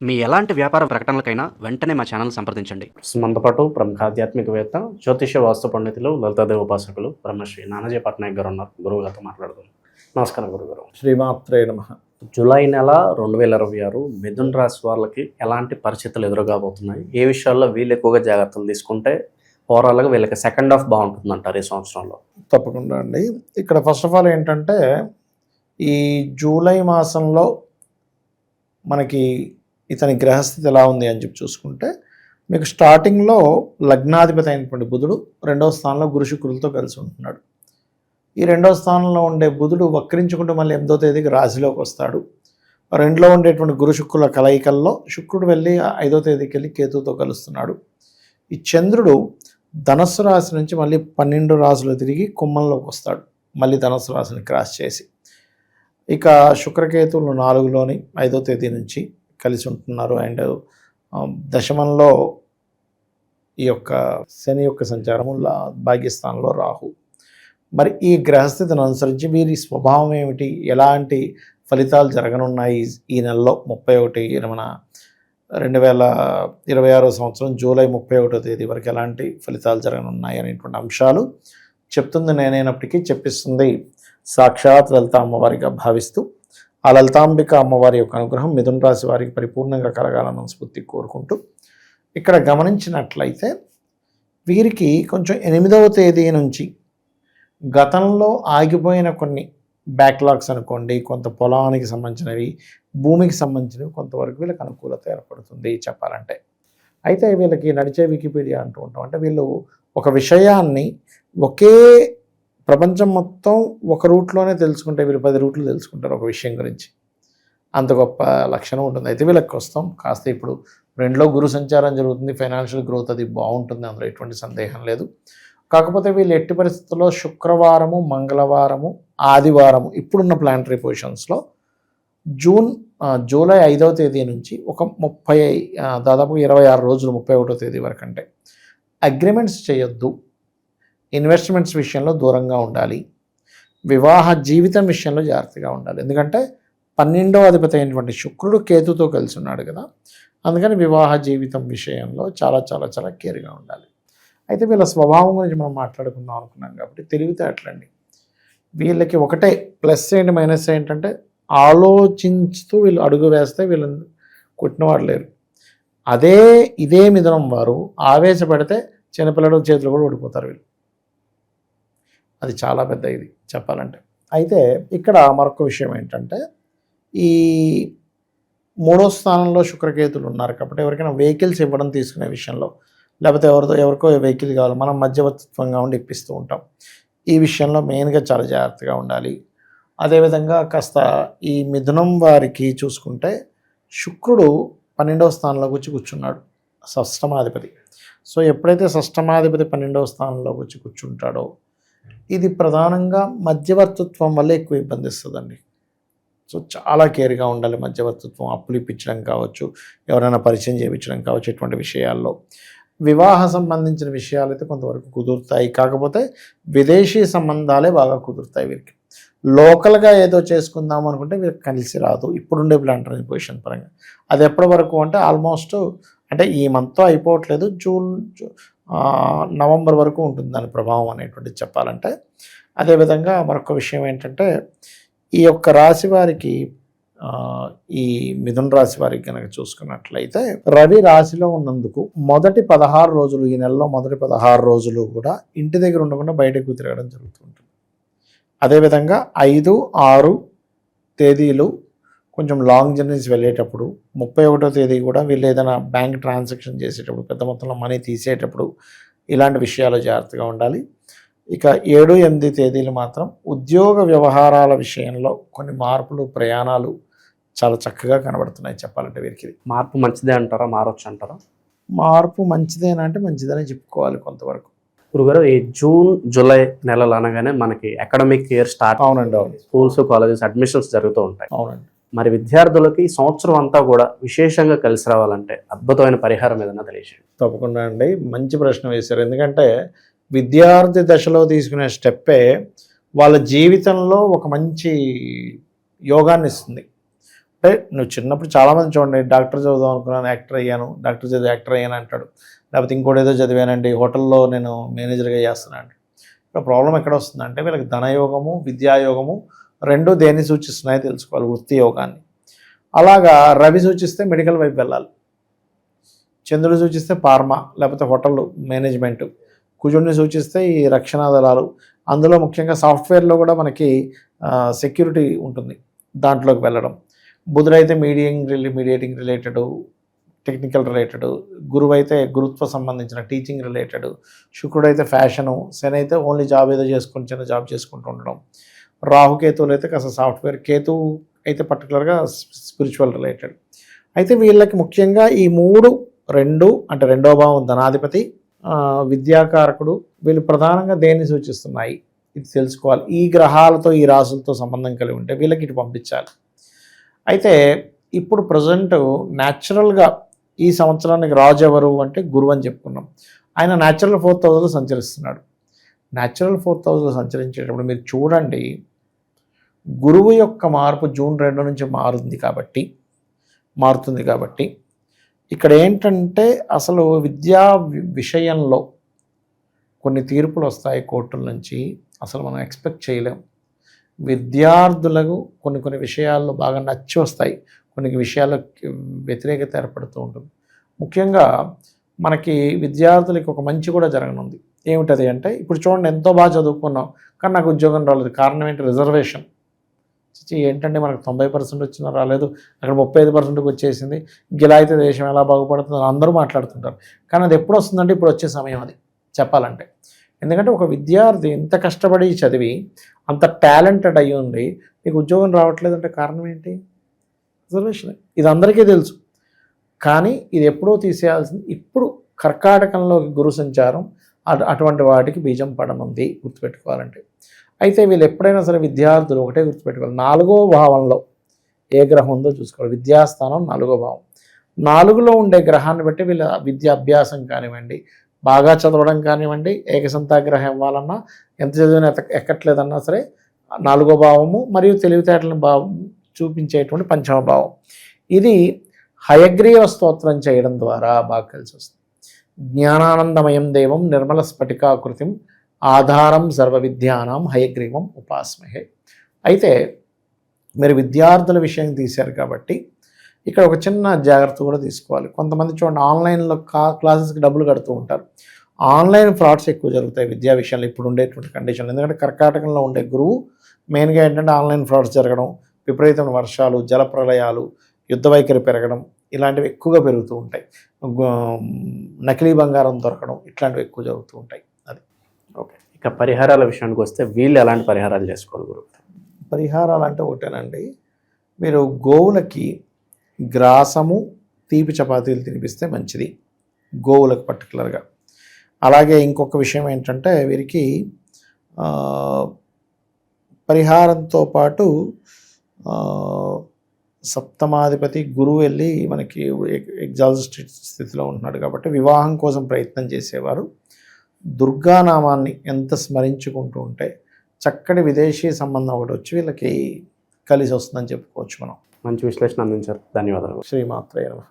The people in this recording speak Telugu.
మీ ఎలాంటి వ్యాపార ప్రకటనలకైనా వెంటనే మా ఛానల్ సంప్రదించండి. మనతో పాటు ప్రముఖ ఆధ్యాత్మికవేత్త, జ్యోతిష్య వాస్తు పండితులు, లలితాదేవి ఉపాసకులు బ్రహ్మశ్రీ నానాజీ పట్నాయక్ గారు ఉన్నారు. గురువు గారితో మాట్లాడుతున్నాం. నమస్కారం గురుగారు. శ్రీమాత్రే నమః. జూలై నెల 2026 మిథున రాశి వాళ్ళకి ఎలాంటి పరిస్థితులు ఎదురుగాబోతున్నాయి? ఏ విషయాల్లో వీళ్ళు ఎక్కువగా జాగ్రత్తలు తీసుకుంటే ఓవరాల్గా వీళ్ళకి సెకండ్ హాఫ్ బాగుంటుంది అంటారు ఈ సంవత్సరంలో? తప్పకుండా అండి. ఇక్కడ ఫస్ట్ ఆఫ్ ఆల్ ఏంటంటే, ఈ జూలై మాసంలో మనకి ఇతని గ్రహస్థితి ఎలా ఉంది అని చెప్పి చూసుకుంటే, మీకు స్టార్టింగ్లో లగ్నాధిపతి అయినటువంటి బుధుడు 2వ స్థానంలో గురు శుక్రులతో కలిసి ఉంటున్నాడు. ఈ 2వ స్థానంలో ఉండే బుధుడు వక్రించుకుంటూ మళ్ళీ 8వ తేదీకి రాశిలోకి వస్తాడు. 2లో ఉండేటువంటి గురు శుక్రుల కలయికల్లో శుక్రుడు వెళ్ళి 5వ తేదీకి వెళ్ళి కేతువుతో కలుస్తున్నాడు. ఈ చంద్రుడు ధనస్సు రాశి నుంచి మళ్ళీ 12 రాశులు తిరిగి కుంభంలోకి వస్తాడు, మళ్ళీ ధనస్సు రాశిని క్రాస్ చేసి. ఇక శుక్రకేతువులు 4లోని 5వ తేదీ నుంచి కలిసి ఉంటున్నారు. అండ్ దశమంలో ఈ యొక్క శని యొక్క సంచారము, భాగ్యస్థానంలో రాహు. మరి ఈ గ్రహస్థితిని అనుసరించి వీరి స్వభావం ఏమిటి, ఎలాంటి ఫలితాలు జరగనున్నాయి ఈ నెలలో 2026 సంవత్సరం జూలై 31వ తేదీ వరకు ఎలాంటి ఫలితాలు జరగనున్నాయి అనేటువంటి అంశాలు చెప్తుంది నేనైనప్పటికీ చెప్పిస్తుంది సాక్షాత్ లలిత అమ్మవారిగా భావిస్తూ, ఆ లలితాంబిక అమ్మవారి యొక్క అనుగ్రహం మిథున రాశి వారికి పరిపూర్ణంగా కలగాలని మనస్ఫూర్తి కోరుకుంటూ, ఇక్కడ గమనించినట్లయితే వీరికి కొంచెం 8వ తేదీ నుంచి గతంలో ఆగిపోయిన కొన్ని బ్యాక్లాగ్స్ అనుకోండి, కొంత పొలానికి సంబంధించినవి, భూమికి సంబంధించినవి కొంతవరకు వీళ్ళకి అనుకూలత ఏర్పడుతుంది చెప్పాలంటే. అయితే వీళ్ళకి నడిచే వికీపీడియా అంటూ ఉంటాం. అంటే వీళ్ళు ఒక విషయాన్ని ఒకే ప్రపంచం మొత్తం ఒక రూట్లోనే తెలుసుకుంటే వీళ్ళు 10 రూట్లు తెలుసుకుంటారు ఒక విషయం గురించి. అంత గొప్ప లక్షణం ఉంటుంది. అయితే వీళ్ళకి వస్తాం కాస్త ఇప్పుడు 2లో గురు సంచారం జరుగుతుంది, ఫైనాన్షియల్ గ్రోత్ అది బాగుంటుంది, అందులో ఎటువంటి సందేహం లేదు. కాకపోతే వీళ్ళు ఎట్టి పరిస్థితుల్లో శుక్రవారము, మంగళవారము, ఆదివారము ఇప్పుడున్న ప్లానటరీ పొజిషన్స్లో జూలై 5వ తేదీ నుంచి ఒక దాదాపు 26 రోజులు 31వ తేదీ వరకు అంటే అగ్రిమెంట్స్ చేయొద్దు, ఇన్వెస్ట్మెంట్స్ విషయంలో దూరంగా ఉండాలి, వివాహ జీవితం విషయంలో జాగ్రత్తగా ఉండాలి. ఎందుకంటే 12వ అధిపతి అయినటువంటి శుక్రుడు కేతుతో కలిసి ఉన్నాడు కదా, అందుకని వివాహ జీవితం విషయంలో చాలా చాలా చాలా కేర్గా ఉండాలి. అయితే వీళ్ళ స్వభావం గురించి మనం మాట్లాడుకుందాం అనుకున్నాం కాబట్టి తెలివితేటలండి. వీళ్ళకి ఒకటే ప్లస్ ఏంటి మైనస్ ఏంటంటే, ఆలోచించుతూ వీళ్ళు అడుగు వేస్తే వీళ్ళని కొట్టినవాడు లేరు. ఇదే మిథునం వారు ఆవేశపడితే చిన్నపిల్లడు చేతులు కూడా ఓడిపోతారు వీళ్ళు. అది చాలా పెద్ద ఇది చెప్పాలంటే. అయితే ఇక్కడ మరొక విషయం ఏంటంటే, ఈ 3వ స్థానంలో శుక్రకేతులు ఉన్నారు కాబట్టి ఎవరికైనా వెహికల్స్ ఇవ్వడం తీసుకునే విషయంలో, లేకపోతే ఎవరికో వెహికల్ కావాలి, మనం మధ్యవర్తిత్వంగా ఉండి ఇప్పిస్తూ ఉంటాం. ఈ విషయంలో మెయిన్గా చాలా జాగ్రత్తగా ఉండాలి. అదేవిధంగా కాస్త ఈ మిథునం వారికి చూసుకుంటే శుక్రుడు 12వ స్థానంలోకి వచ్చి కూర్చున్నాడు, షష్టమాధిపతి. సో ఎప్పుడైతే షష్టమాధిపతి 12వ స్థానంలోకి వచ్చి కూర్చుంటాడో ఇది ప్రధానంగా మధ్యవర్తిత్వం వల్ల ఎక్కువ ఇబ్బంది ఇస్తుందండి. సో చాలా కేర్గా ఉండాలి. మధ్యవర్తిత్వం, అప్పులు ఇప్పించడం కావచ్చు, ఎవరైనా పరిచయం చేయించడం కావచ్చు, ఇటువంటి విషయాల్లో. వివాహ సంబంధించిన విషయాలు అయితే కొంతవరకు కుదురుతాయి, కాకపోతే విదేశీ సంబంధాలే బాగా కుదురుతాయి వీరికి. లోకల్గా ఏదో చేసుకుందాం అనుకుంటే వీరికి కలిసి రాదు ఇప్పుడుండే ప్లానటరీ పొజిషన్ పరంగా. అది ఎప్పటి వరకు అంటే ఆల్మోస్ట్ అంటే ఈ మంత్తో అయిపోవట్లేదు, నవంబర్ వరకు ఉంటుంది దాని ప్రభావం అనేటువంటిది చెప్పాలంటే. అదేవిధంగా మరొక విషయం ఏంటంటే, ఈ యొక్క రాశి వారికి ఈ మిథున రాశి వారికి కనుక చూసుకున్నట్లయితే రవి రాశిలో ఉన్నందుకు మొదటి 16 రోజులు, ఈ నెలలో మొదటి 16 రోజులు కూడా ఇంటి దగ్గర ఉండకుండా బయటకు తిరగడం జరుగుతుంటుంది. అదేవిధంగా 5, 6 తేదీలు కొంచెం లాంగ్ జర్నీస్ వెళ్ళేటప్పుడు, 31వ తేదీ కూడా వీళ్ళు ఏదైనా బ్యాంక్ ట్రాన్సాక్షన్ చేసేటప్పుడు, పెద్ద మొత్తంలో మనీ తీసేటప్పుడు ఇలాంటి విషయాలు జాగ్రత్తగా ఉండాలి. ఇక 7, 8 తేదీలు మాత్రం ఉద్యోగ వ్యవహారాల విషయంలో కొన్ని మార్పులు, ప్రయాణాలు చాలా చక్కగా కనబడుతున్నాయి చెప్పాలంటే వీరికి. మార్పు మంచిదే అంటారా, మారొచ్చు అంటారా? మార్పు మంచిదేనా అంటే మంచిదనే చెప్పుకోవాలి కొంతవరకు. గురుగారు, ఈ జూన్, జూలై నెలలు అనగానే మనకి అకాడమిక్ ఇయర్ స్టార్ట్. అవునండి, అవును. స్కూల్స్, కాలేజెస్ అడ్మిషన్స్ జరుగుతూ ఉంటాయి. అవునండి. మరి విద్యార్థులకి సంవత్సరం అంతా కూడా విశేషంగా కలిసి రావాలంటే అద్భుతమైన పరిహారం ఏదైనా తెలియజేయండి. తప్పకుండా అండి, మంచి ప్రశ్న వేశారు. ఎందుకంటే విద్యార్థి దశలో తీసుకునే స్టెప్పే వాళ్ళ జీవితంలో ఒక మంచి యోగాన్ని ఇస్తుంది. అంటే నువ్వు చిన్నప్పుడు చాలామంది చూడండి, డాక్టర్ చదువుదాం అనుకున్నాను, యాక్టర్ అయ్యాను, డాక్టర్ చదివి యాక్టర్ అయ్యాను అంటాడు. లేకపోతే ఇంకోటి ఏదో చదివానండి, హోటల్లో నేను మేనేజర్గా చేస్తున్నాను. ఇక్కడ ప్రాబ్లం ఎక్కడ వస్తుందంటే వీళ్ళకి ధనయోగము విద్యాయోగము రెండు దేన్ని సూచిస్తున్నాయో తెలుసుకోవాలి, వృత్తి యోగాన్ని. అలాగా రవి సూచిస్తే మెడికల్ వైపు వెళ్ళాలి, చంద్రుడు సూచిస్తే ఫార్మా లేకపోతే హోటల్ మేనేజ్మెంట్, కుజుడిని సూచిస్తే ఈ రక్షణ దళాలు, అందులో ముఖ్యంగా సాఫ్ట్వేర్లో కూడా మనకి సెక్యూరిటీ ఉంటుంది, దాంట్లోకి వెళ్ళడం. బుధుడైతే మీడియేటింగ్ రిలేటెడ్, టెక్నికల్ రిలేటెడ్, గురువు అయితే గురుత్వ సంబంధించిన టీచింగ్ రిలేటెడ్, శుక్రుడైతే ఫ్యాషను, శని అయితే ఓన్లీ జాబ్ ఏదో చేసుకుని చిన్న జాబ్ చేసుకుంటూ ఉండడం, రాహుకేతువులు అయితే కాస్త సాఫ్ట్వేర్, కేతువు అయితే పర్టికులర్గా స్పిరిచువల్ రిలేటెడ్. అయితే వీళ్ళకి ముఖ్యంగా ఈ రెండు అంటే రెండో భావం ధనాధిపతి, విద్యాకారకుడు, వీళ్ళు ప్రధానంగా దేన్ని సూచిస్తున్నాయి ఇది తెలుసుకోవాలి. ఈ గ్రహాలతో ఈ రాసులతో సంబంధం కలిగి ఉంటే వీళ్ళకి ఇటు పంపించాలి. అయితే ఇప్పుడు ప్రజెంట్ న్యాచురల్గా ఈ సంవత్సరానికి రాజు ఎవరు అంటే గురువు అని చెప్పుకున్నాం. ఆయన న్యాచురల్ 4th హౌస్లో సంచరిస్తున్నాడు. న్యాచురల్ 4th హౌస్లో సంచరించేటప్పుడు మీరు చూడండి, గురువు యొక్క మార్పు జూన్ 2 నుంచి మారుతుంది కాబట్టి ఇక్కడ ఏంటంటే అసలు విద్యా విషయంలో కొన్ని తీర్పులు వస్తాయి కోర్టుల నుంచి, అసలు మనం ఎక్స్పెక్ట్ చేయలేం. విద్యార్థులకు కొన్ని విషయాల్లో బాగా నచ్చి వస్తాయి, కొన్ని విషయాల్లో వ్యతిరేకత ఏర్పడుతూ ఉంటుంది. ముఖ్యంగా మనకి విద్యార్థులకి ఒక మంచి కూడా జరగనుంది. ఏమిటది అంటే, ఇప్పుడు చూడండి ఎంతో బాగా చదువుకున్నాం కానీ నాకు ఉద్యోగం రాలేదు, కారణం ఏంటి? రిజర్వేషన్. ఏంటంటే మనకు 90% వచ్చినా రాలేదు, అక్కడ 35%కి వచ్చేసింది, గిలా అయితే దేశం ఎలా బాగుపడుతుందో అందరూ మాట్లాడుతుంటారు. కానీ అది ఎప్పుడు వస్తుందంటే ఇప్పుడు వచ్చే సమయం అది చెప్పాలంటే. ఎందుకంటే ఒక విద్యార్థి ఎంత కష్టపడి చదివి అంత టాలెంటెడ్ అయ్యి ఉండి నీకు ఉద్యోగం రావట్లేదంటే కారణం ఏంటి? రిజర్వేషన్. ఇది అందరికీ తెలుసు, కానీ ఇది ఎప్పుడో తీసేయాల్సింది. ఇప్పుడు కర్కాటకంలో గురు సంచారం అటువంటి వాటికి బీజం పడనుంది, గుర్తుపెట్టుకోవాలంటే. అయితే వీళ్ళు ఎప్పుడైనా సరే విద్యార్థులు ఒకటే గుర్తుపెట్టుకోవాలి, 4వ భావంలో ఏ గ్రహం ఉందో చూసుకోవాలి. విద్యాస్థానం 4వ భావం. 4లో ఉండే గ్రహాన్ని బట్టి వీళ్ళ విద్యాభ్యాసం కానివ్వండి, బాగా చదవడం కానివ్వండి, ఏకసంతాగ్రహం ఇవ్వాలన్నా, ఎంత చదివినా ఎక్కట్లేదన్నా సరే 4వ భావము మరియు తెలివితేటలను చూపించేటువంటి 5వ భావం. ఇది హయగ్రీవ స్తోత్రం చేయడం ద్వారా బాగా కలిసి వస్తుంది. జ్ఞానానందమయం దేవం నిర్మల స్ఫటికాకృతిం ఆధారం సర్వ విద్యానాం హయగ్రీవం ఉపాస్మహే. అయితే మీరు విద్యార్థుల విషయం తీశారు కాబట్టి ఇక్కడ ఒక చిన్న జాగ్రత్త కూడా తీసుకోవాలి. కొంతమంది చూడండి ఆన్లైన్లో క్లాసెస్కి డబ్బులు కడుతూ ఉంటారు. ఆన్లైన్ ఫ్రాడ్స్ ఎక్కువ జరుగుతాయి విద్యా విషయంలో ఇప్పుడు ఉండేటువంటి కండిషన్లు. ఎందుకంటే కర్కాటకంలో ఉండే గురువు మెయిన్గా ఏంటంటే ఆన్లైన్ ఫ్రాడ్స్ జరగడం, విపరీతమైన వర్షాలు, జలప్రలయాలు, యుద్ధ వైఖరి పెరగడం, ఇలాంటివి ఎక్కువగా పెరుగుతూ ఉంటాయి. నకిలీ బంగారం దొరకడం, ఇట్లాంటివి ఎక్కువ జరుగుతూ ఉంటాయి. అది ఓకే. ఇక పరిహారాల విషయానికి వస్తే వీళ్ళు ఎలాంటి పరిహారాలు చేసుకోవాలి గురువు? పరిహారాలు అంటే ఒకటేనండి, మీరు గోవులకి గ్రాసము తీపి చపాతీలు తినిపిస్తే మంచిది, గోవులకు పర్టికులర్గా. అలాగే ఇంకొక విషయం ఏంటంటే వీరికి పరిహారంతో పాటు సప్తమాధిపతి గురువు వెళ్ళి మనకి ఎగ్జాస్ట్ స్థితిలో ఉంటున్నాడు కాబట్టి వివాహం కోసం ప్రయత్నం చేసేవారు దుర్గానామాన్ని ఎంత స్మరించుకుంటూ ఉంటే చక్కటి విదేశీ సంబంధం ఒకటి వచ్చి వీళ్ళకి కలిసి వస్తుందని చెప్పుకోవచ్చు మనం. మంచి విశ్లేషణ అందించారు, ధన్యవాదాలు. శ్రీమాత్రేయ నమః.